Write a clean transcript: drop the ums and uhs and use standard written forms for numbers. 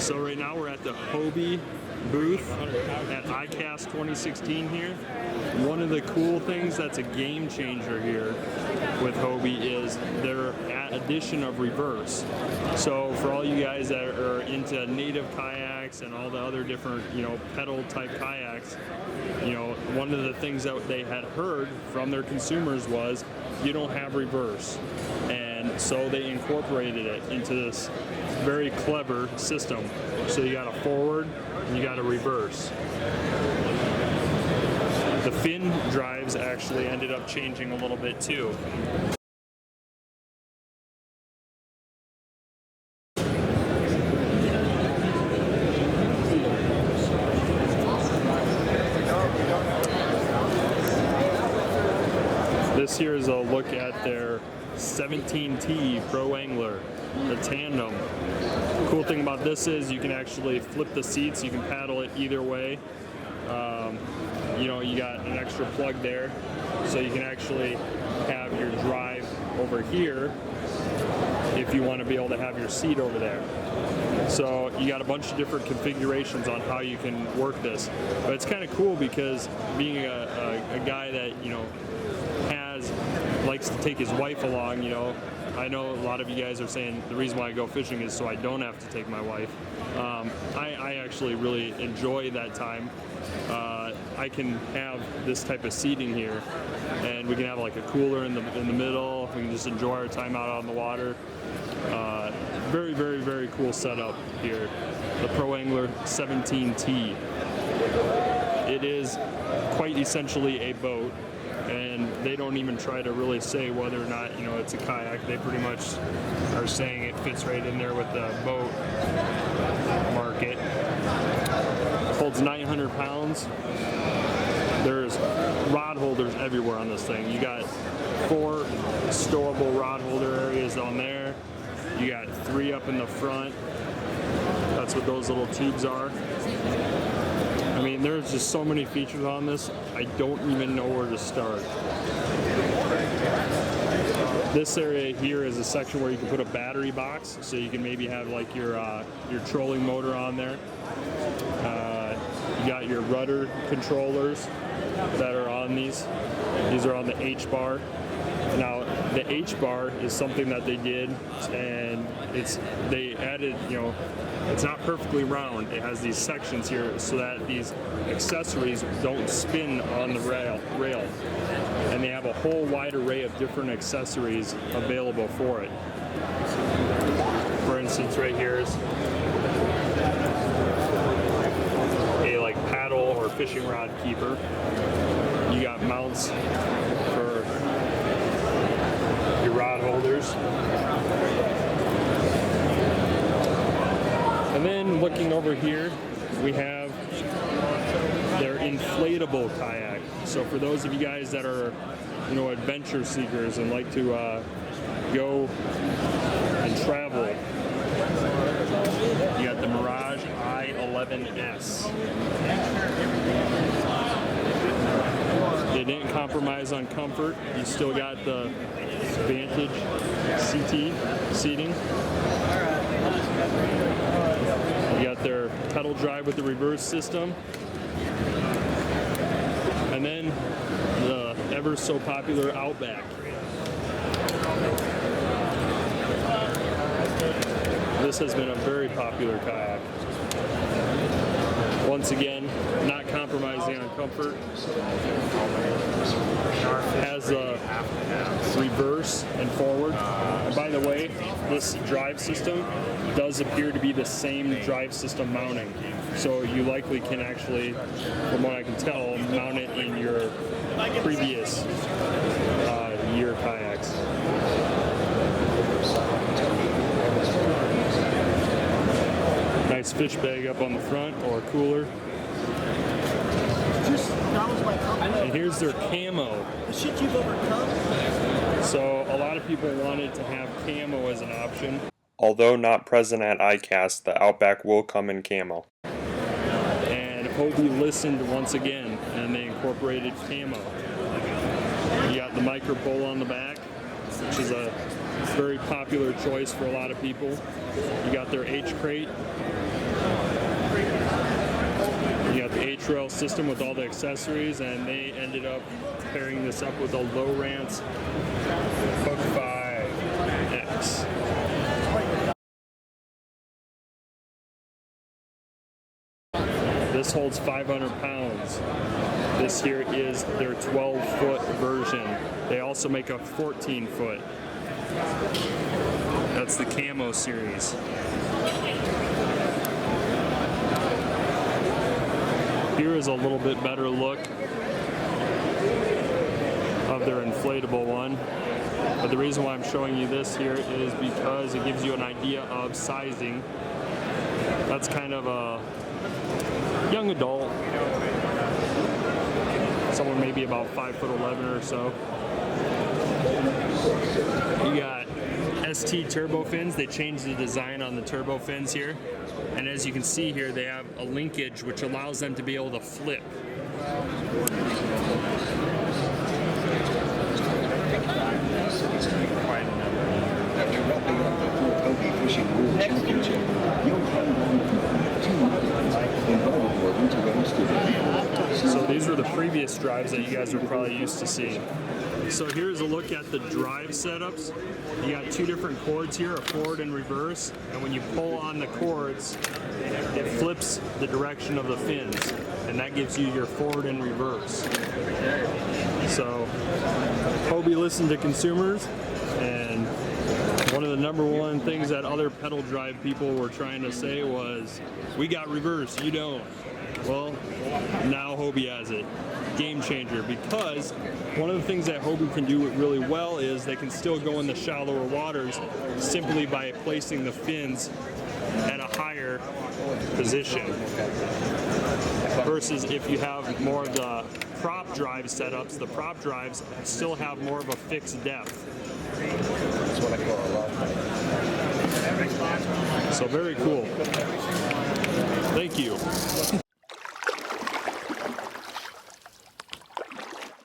So right now we're at the Hobie booth at ICAST 2016 here. One of the cool things that's a game changer here with Hobie is their addition of reverse. So for all you guys that are into native kayaks and all the other different, pedal type kayaks, one of the things that they had heard from their consumers was you don't have reverse. And so they incorporated it into this very clever system. So you got a forward and you got a reverse. The fin drives actually ended up changing a little bit too. This here is a look at their 17T Pro Angler the Tandem. Cool thing about this is you can actually flip the seats, you can paddle it either way. You got an extra plug there, so you can actually have your drive over here if you want to be able to have your seat over there. So you got a bunch of different configurations on how you can work this. But it's kind of cool because being a guy that likes to take his wife along, I know a lot of you guys are saying the reason why I go fishing is so I don't have to take my wife. I actually really enjoy that time. I can have this type of seating here, and we can have like a cooler in the middle. We can just enjoy our time out on the water. Very, very, very cool setup here. The Pro Angler 17T. It is quite essentially a boat, and they don't even try to really say whether or not it's a kayak. They pretty much are saying it fits right in there with the boat market. Holds 900 pounds. There's rod holders everywhere on this thing. You got 4 stowable rod holder areas on there. You got 3 up in the front. That's what those little tubes are. I mean, there's just so many features on this, I don't even know where to start. This area here is a section where you can put a battery box, so you can maybe have like your trolling motor on there. You got your rudder controllers that are on these. These are on the H bar. Now, the H bar is something that they did, and they added, it's not perfectly round. It has these sections here so that these accessories don't spin on the rail. And they have a whole wide array of different accessories available for it. For instance, right here is a paddle or fishing rod keeper. You got mounts for your rod holders. And then looking over here, we have their inflatable kayak. So for those of you guys that are, adventure seekers and like to go and travel, you got the Mirage I11S. They didn't compromise on comfort. You still got the Vantage CT seating. You got their pedal drive with the reverse system. And then the ever so popular Outback. This has been a very popular kayak. Once again, not compromising on comfort. Has a reverse and forward. And by the way, this drive system does appear to be the same drive system mounting. So you likely can actually, from what I can tell, mount it in your previous year kayaks. Nice fish bag up on the front, or cooler. And here's their Camo. So a lot of people wanted to have Camo as an option. Although not present at ICAST, the Outback will come in Camo. And Hobie listened once again, and they incorporated Camo. You got the micro pole on the back, which is a very popular choice for a lot of people. You got their H crate. trail system with all the accessories, and they ended up pairing this up with a Lowrance Hook 5X. This holds 500 pounds. This here is their 12-foot version. They also make a 14-foot. That's the Camo series. Here is a little bit better look of their inflatable one. But the reason why I'm showing you this here is because it gives you an idea of sizing. That's kind of a young adult. Someone maybe about 5'11" or so. You got ST turbo fins. They changed the design on the turbo fins here. And as you can see here, they have a linkage which allows them to be able to flip. After wrapping up the Hobie Fishing World Championship, you'll find on 2 minutes invited Morgan to register. So these were the previous drives that you guys were probably used to seeing. So here's a look at the drive setups. You got 2 different cords here, a forward and reverse, and when you pull on the cords, it flips the direction of the fins, and that gives you your forward and reverse. So Hobie listened to consumers, and one of the #1 things that other pedal drive people were trying to say was, we got reverse, you don't. Well, now Hobie has it. Game changer, because one of the things that Hobie can do really well is they can still go in the shallower waters simply by placing the fins at a higher position. Versus if you have more of the prop drive setups, the prop drives still have more of a fixed depth. That's what I call a lot. So very cool. Thank you.